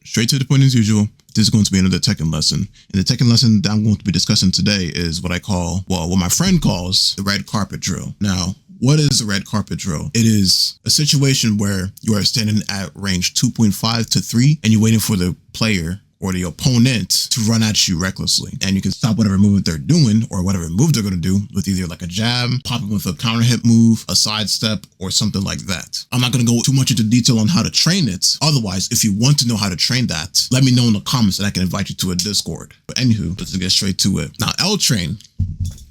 Straight to the point as usual, this is going to be another Tekken lesson. And the Tekken lesson that I'm going to be discussing today is what I call, well, what my friend calls the red carpet drill. Now, what is the red carpet drill? It is a situation where you are standing at range 2.5 to 3 and you're waiting for the player or the opponent to run at you recklessly. And you can stop whatever movement they're doing or whatever move they're gonna do with either like a jab, popping with a counter hit move, a sidestep, or something like that. I'm not gonna go too much into detail on how to train it. Otherwise, if you want to know how to train that, let me know in the comments and I can invite you to a Discord. But anywho, let's get straight to it. Now, L-Train,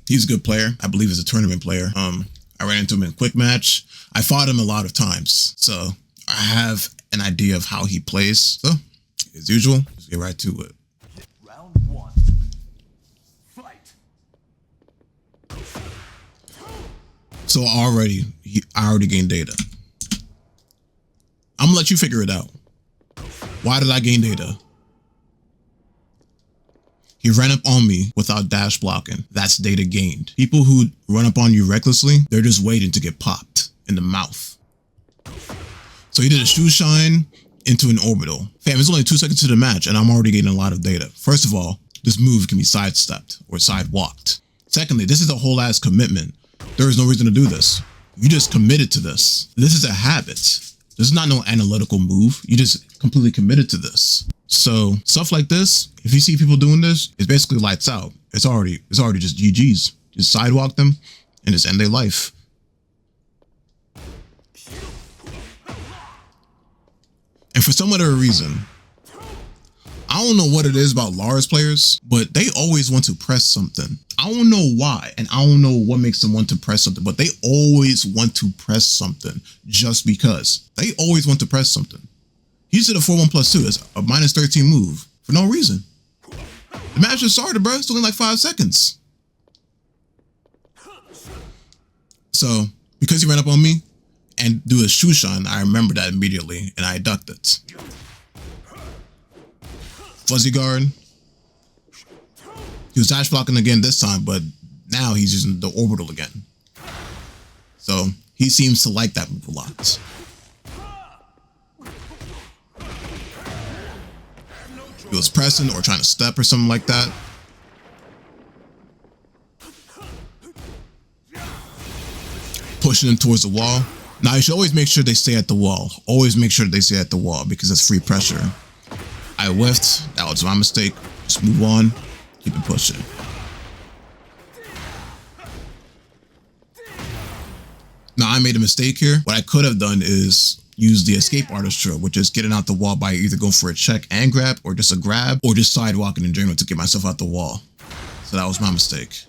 he's a good player. I believe he's a tournament player. I ran into him in quick match. I fought him a lot of times. So I have an idea of how he plays. So as usual, let's get right to it. Round 1. Fight. So I already gained data. I'm gonna let you figure it out. Why did I gain data? He ran up on me without dash blocking. That's data gained. People who run up on you recklessly, they're just waiting to get popped in the mouth. So he did a shoe shine into an orbital. Fam, it's only 2 seconds to the match and I'm already getting a lot of data. First of all, this move can be sidestepped or sidewalked. Secondly, this is a whole ass commitment. There is no reason to do this. You just committed to this. This is a habit. This is not no analytical move. You just completely committed to this. So stuff like this, if you see people doing this, it's basically lights out. It's already just GG's. Just sidewalk them and just end their life. And for some other reason, I don't know what it is about Lars players, but they always want to press something. I don't know why, and I don't know what makes them want to press something, but they always want to press something just because. They always want to press something. He did a 4-1+2. It's a -13 move for no reason. The match just started, bro. It's only like 5 seconds. So because he ran up on me and do a shoe shine, I remember that immediately and I ducked it. Fuzzy guard. He was dash blocking again this time, but now he's using the orbital again. So he seems to like that move a lot. He was pressing or trying to step or something like that. Pushing him towards the wall. Now you should always make sure they stay at the wall. Always make sure they stay at the wall because it's free pressure. I whiffed. That was my mistake. Just move on. Keep it pushing. Now I made a mistake here. What I could have done is use the escape artist drill, which is getting out the wall by either going for a check and grab, or just a grab, or just sidewalking in general to get myself out the wall. So that was my mistake.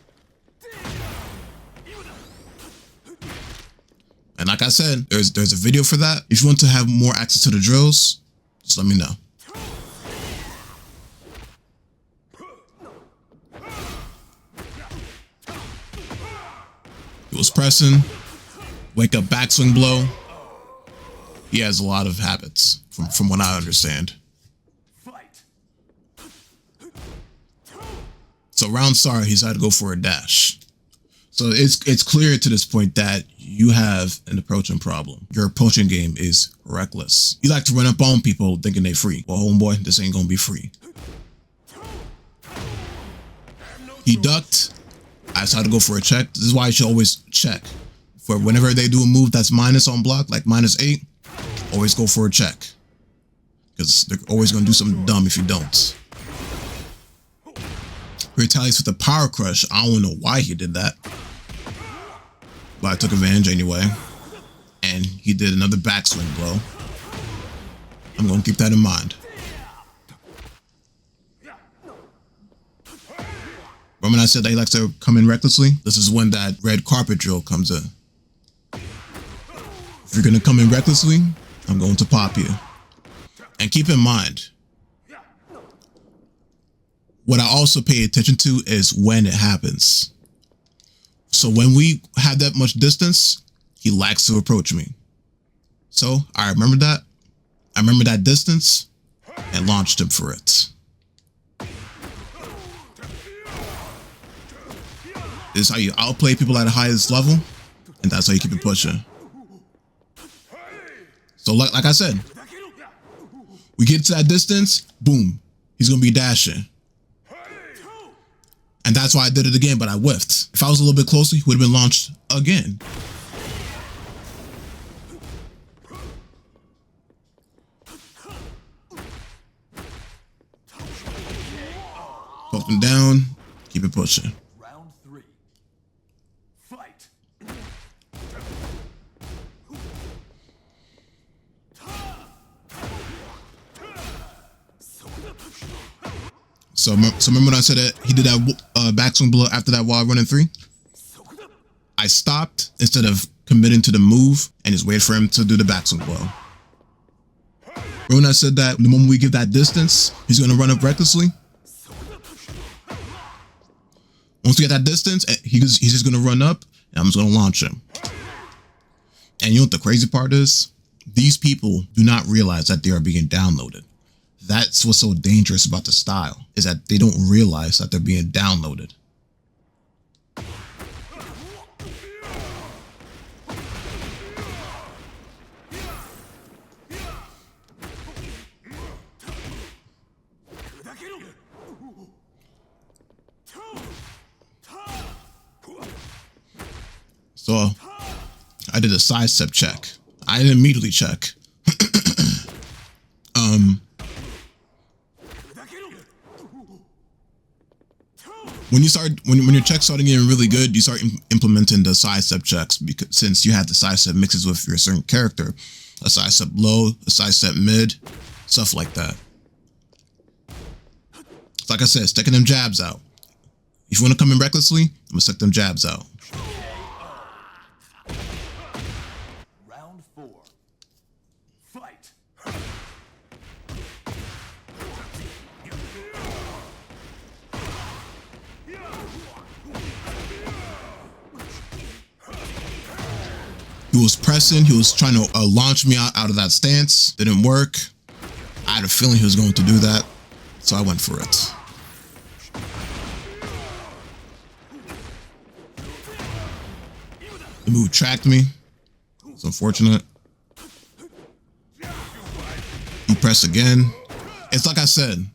And like I said, there's a video for that. If you want to have more access to the drills, just let me know. He was pressing, wake up backswing blow. He has a lot of habits, from what I understand. So round start, he's had to go for a dash. So it's clear to this point that you have an approaching problem. Your approaching game is reckless. You like to run up on people thinking they're free. Well, homeboy, this ain't gonna be free. He ducked. I decided to go for a check. This is why you should always check. For whenever they do a move that's minus on block, like -8, always go for a check. Because they're always going to do something dumb if you don't. He retaliates with a power crush. I don't know why he did that. But I took advantage anyway. And he did another backswing blow. I'm going to keep that in mind. Remember when I said that he likes to come in recklessly? This is when that red carpet drill comes in. If you're going to come in recklessly, I'm going to pop you. And keep in mind, what I also pay attention to is when it happens. So when we have that much distance, he likes to approach me. So I remember that. I remember that distance and launched him for it. This is how you outplay people at the highest level, and that's how you keep it pushing. So like I said, We get to that distance, boom, he's gonna be dashing. And that's why I did it again, but I whiffed. If I was a little bit closer, he would have been launched again. Up and down, keep it pushing. Round 3. Fight. So remember when I said that he did that back swing blow after that while running 3? I stopped instead of committing to the move and just waited for him to do the back swing blow. Remember when I said that the moment we give that distance, he's going to run up recklessly? Once we get that distance, he's just going to run up and I'm just going to launch him. And you know what the crazy part is? These people do not realize that they are being downloaded. That's what's so dangerous about the style, is that they don't realize that they're being downloaded. So I did a sidestep check. I didn't immediately check. When your checks started getting really good, you start implementing the sidestep checks, because since you have the sidestep mixes with your certain character, a sidestep low, a sidestep mid, stuff like that. So like I said, sticking them jabs out. If you want to come in recklessly, I'm gonna stick them jabs out. Round 4. Fight. He was pressing, he was trying to launch me out of that stance. Didn't work. I had a feeling he was going to do that, so I went for it. The move tracked me. It's unfortunate. He pressed again. It's like I said,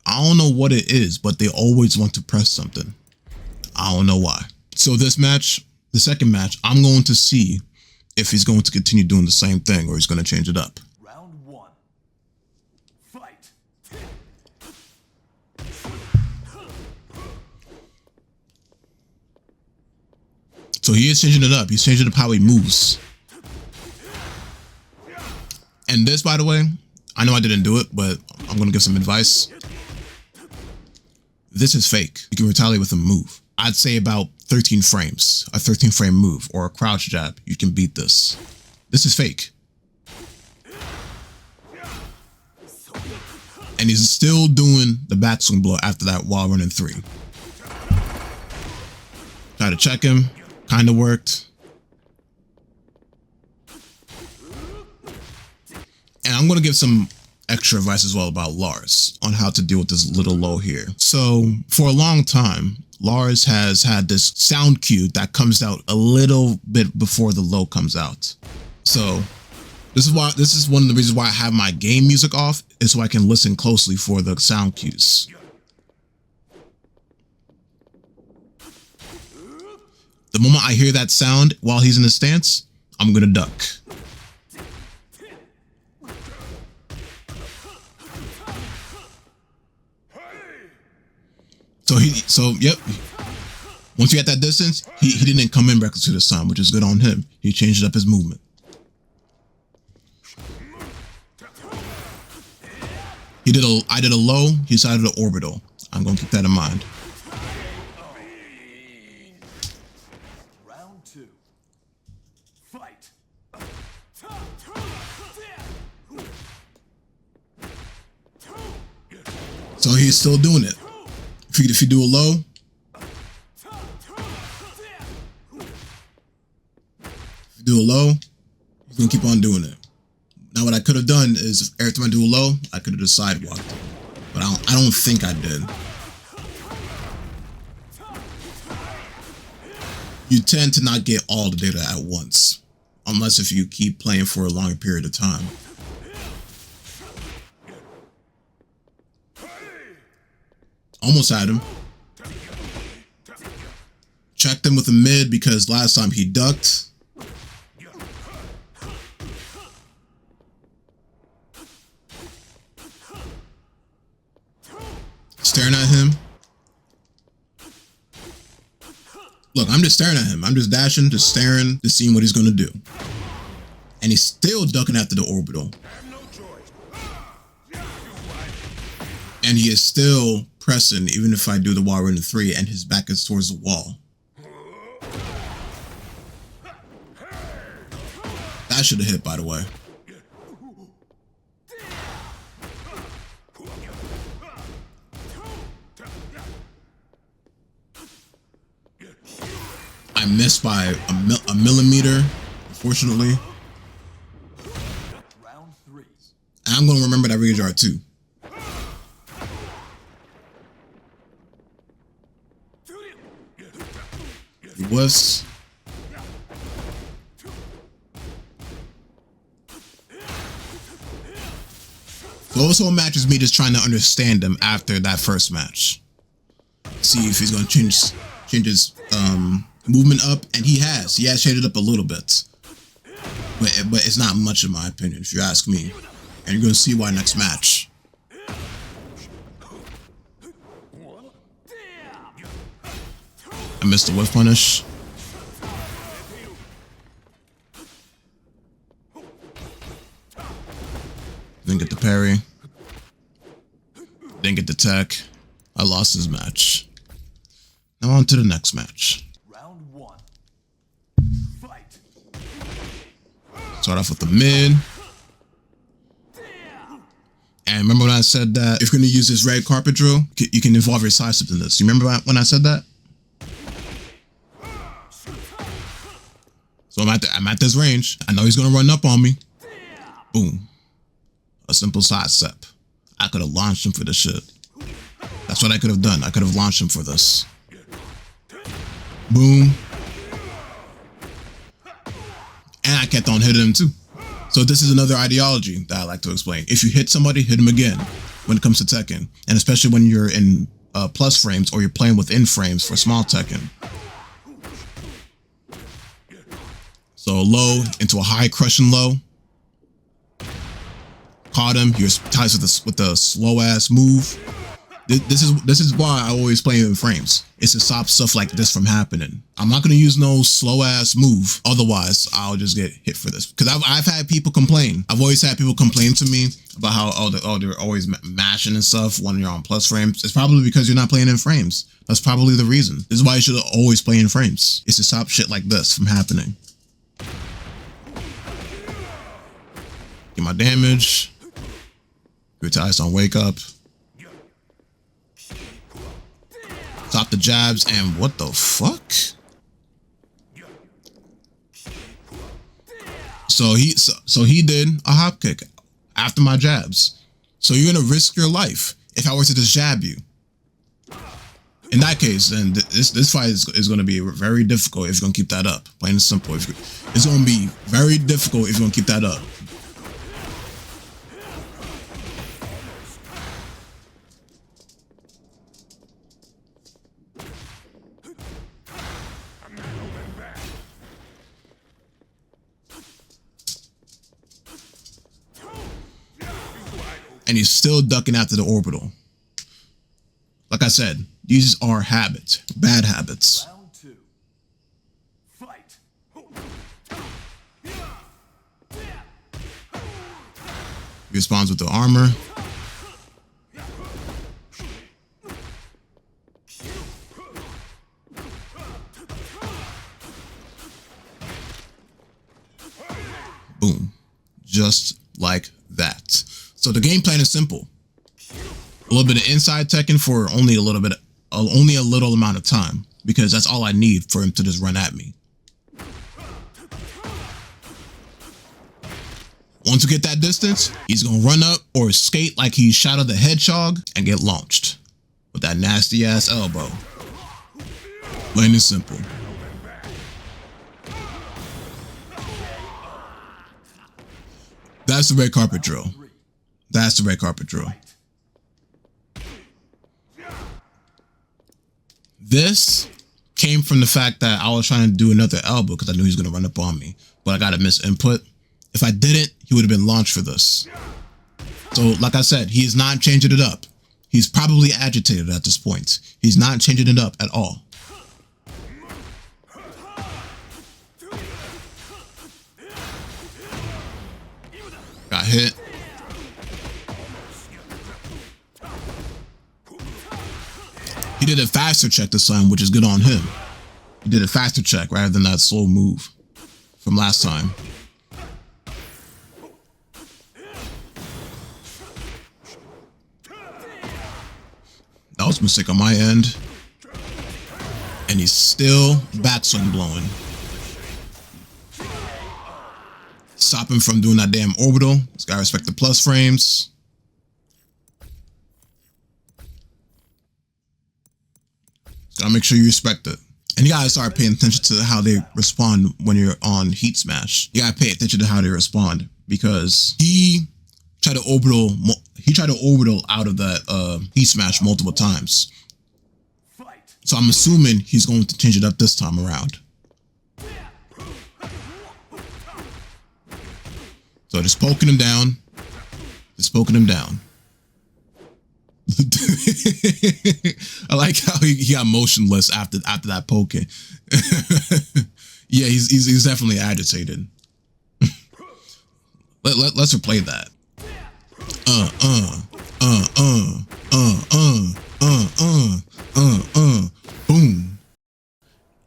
I don't know what it is, but they always want to press something. I don't know why. So this match, the second match, I'm going to see if he's going to continue doing the same thing or he's going to change it up. Round 1. Fight. So he is changing it up. He's changing up how he moves. And this, by the way, I know I didn't do it, but I'm going to give some advice. This is fake. You can retaliate with a move. I'd say about 13 frames, a 13 frame move or a crouch jab. You can beat this. This is fake. And he's still doing the backswing blow after that while running 3. Try to check him. Kind of worked. And I'm going to give some extra advice as well about Lars on how to deal with this little low here. So for a long time, Lars has had this sound cue that comes out a little bit before the low comes out. So this is one of the reasons why I have my game music off, is so I can listen closely for the sound cues. The moment I hear that sound while he's in the stance, I'm gonna duck. So yep. Once you get that distance, he didn't come in recklessly this time, which is good on him. He changed up his movement. I did a low, he decided an orbital. I'm gonna keep that in mind. Round 2. Fight. So he's still doing it. If you do a low, he's gonna keep on doing it. Now what I could have done is every time I do a low, I could have just sidewalked. But I don't think I did. You tend to not get all the data at once, unless if you keep playing for a longer period of time. Almost had him. Checked him with a mid because last time he ducked. Staring at him. Look, I'm just staring at him. I'm just dashing, just staring, just seeing what he's gonna do. And he's still ducking after the orbital. And he is still pressing, even if I do the wall run to 3 and his back is towards the wall. That should have hit, by the way. I missed by a millimeter, unfortunately. Round 3. And I'm going to remember that rage art too. He was. So also matches me just trying to understand him after that first match. See if he's going to change his movement up, and he has shaded up a little bit, but it's not much in my opinion, if you ask me. And you're going to see why next match. I missed the whiff punish. Didn't get the parry. Didn't get the tech. I lost his match. Now on to the next match. Round 1. Fight. Start off with the mid. And remember when I said that if you're going to use this red carpet drill, you can involve your side steps in this. You remember when I said that? So I'm at this range. I know he's going to run up on me. Boom. A simple side step. I could have launched him for this shit. That's what I could have done. I could have launched him for this. Boom. And I kept on hitting him too. So this is another ideology that I like to explain. If you hit somebody, hit him again when it comes to Tekken. And especially when you're in plus frames or you're playing within frames for small Tekken. So low into a high crushing low. Caught him. He was tied with the slow ass move. This is why I always play in frames. It's to stop stuff like this from happening. I'm not gonna use no slow ass move. Otherwise, I'll just get hit for this. Because I've had people complain. I've always had people complain to me about how they're always mashing and stuff when you're on plus frames. It's probably because you're not playing in frames. That's probably the reason. This is why you should always play in frames. It's to stop shit like this from happening. Get my damage. Retires on wake up. Stop the jabs, and what the fuck? So he did a hop kick after my jabs. So you're gonna risk your life if I were to just jab you. In that case, then this fight is gonna be very difficult if you're gonna keep that up. Plain and simple. It's gonna be very difficult if you're gonna keep that up. And he's still ducking after the orbital. Like I said, these are habits, bad habits. Round 2. Fight. He responds with the armor. Boom. Just like that. So the game plan is simple. A little bit of inside Tekken for only a little amount of time, because that's all I need for him to just run at me. Once we get that distance, he's gonna run up or skate like he's shot at the hedgehog and get launched with that nasty ass elbow. Plain and simple. That's the red carpet drill. That's the red carpet drill. This came from the fact that I was trying to do another elbow because I knew he was going to run up on me, but I got a miss input. If I didn't, he would have been launched for this. So like I said, he is not changing it up. He's probably agitated at this point. He's not changing it up at all. Got hit. He did a faster check this time, which is good on him. He did a faster check rather than that slow move from last time. That was a mistake on my end. And he's still backswing blowing. Stop him from doing that damn orbital. This guy respect the plus frames. Gotta make sure you respect it. And you gotta start paying attention to how they respond when you're on Heat Smash. You gotta pay attention to how they respond because he tried to orbital out of that Heat Smash multiple times. So I'm assuming he's going to change it up this time around. So just poking him down. Just poking him down. I like how he got motionless after that poking. Yeah, he's definitely agitated. Let's replay that. Boom.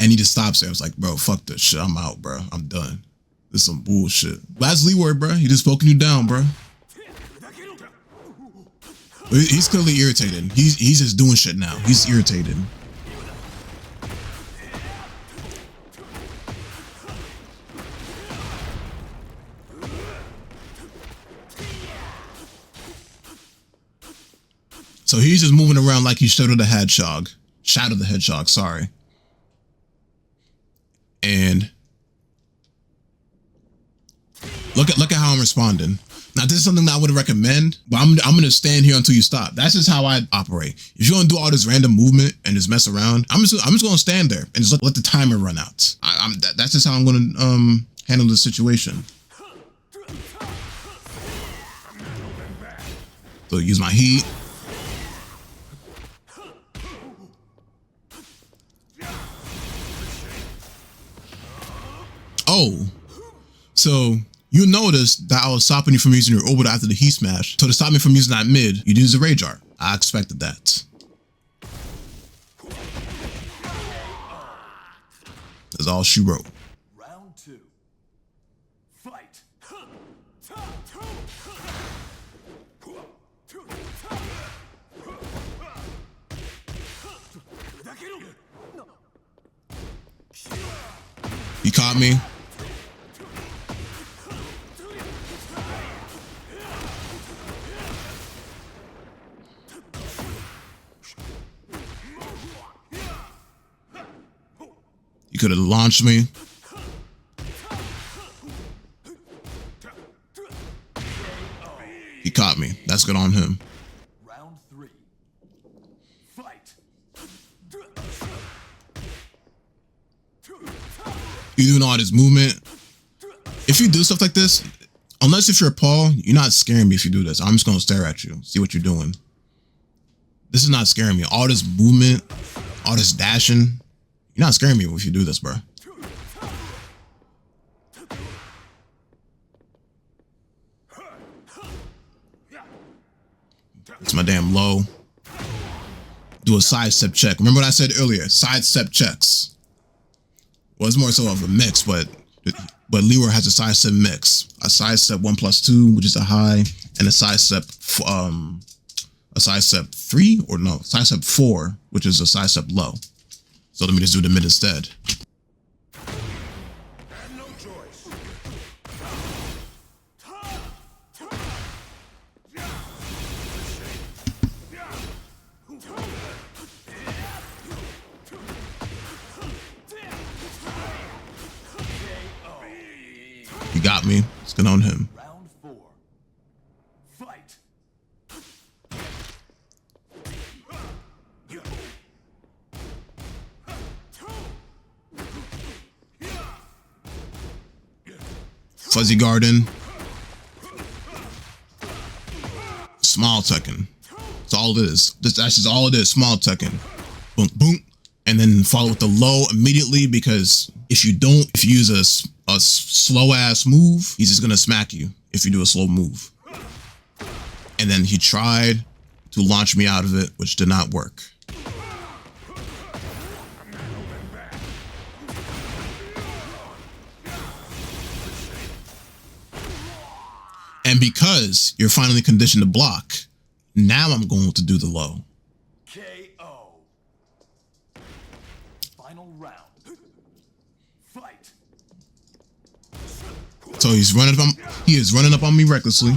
And he just stops there. I was like, bro, fuck this shit. I'm out, bro. I'm done. This is some bullshit. That's Leeward, bro. He just poking you down, bro. He's clearly irritated. He's just doing shit now. He's irritated. So he's just moving around like he's Shadow the Hedgehog. Shadow the Hedgehog, sorry. And look at how I'm responding. Now, this is something that I would recommend, but I'm gonna stand here until you stop. That's just how I operate. If you're gonna do all this random movement and just mess around, I'm just gonna stand there and just let the timer run out. That's just how I'm gonna handle the situation. So use my heat. Oh, so you noticed that I was stopping you from using your orbital after the Heat Smash. So to stop me from using that mid, you'd use the Rage Art. I expected that. That's all she wrote. Round 2. Fight. You caught me. You could have launched me. He caught me. That's good on him. Round 3. Fight. You doing all this movement. If you do stuff like this, unless if you're Paul, you're not scaring me if you do this. I'm just gonna stare at you, see what you're doing. This is not scaring me. All this movement, all this dashing, you're not scaring me if you do this, bro. It's my damn low. Do a sidestep check. Remember what I said earlier? Sidestep checks. Well, it's more so of a mix, but Leroy has a sidestep mix. A sidestep 1+2, which is a high, and a sidestep 3 or no, sidestep 4, which is a sidestep low. So let me just do the mid instead. No choice. You got me. It's good on him. Round 4. Fight. Fuzzy Garden. Small Tekken. That's all it is. That's just all it is. Small Tekken. Boom, boom. And then follow with the low immediately, because if you use a slow ass move, he's just gonna smack you if you do a slow move. And then he tried to launch me out of it, which did not work. And because you're finally conditioned to block, now I'm going to do the low. KO. Final round. Fight. So he is running up on me recklessly.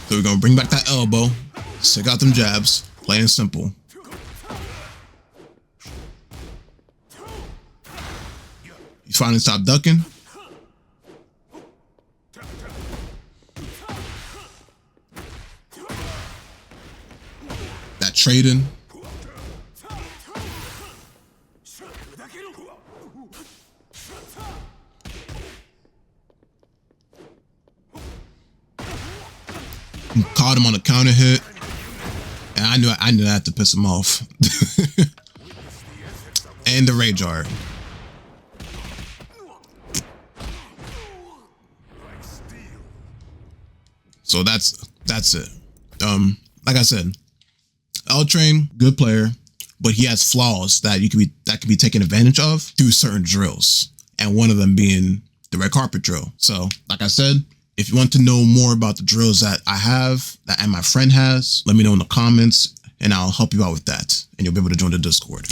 So we're gonna bring back that elbow, stick out them jabs, plain and simple. He finally stopped ducking. That trading. Caught him on a counter hit, and I knew I had to piss him off. And the rage art. So that's it. Like I said, L-Train, good player, but he has flaws that can be taken advantage of through certain drills, and one of them being the red carpet drill. So, like I said, if you want to know more about the drills that I have and my friend has, let me know in the comments, and I'll help you out with that, and you'll be able to join the Discord.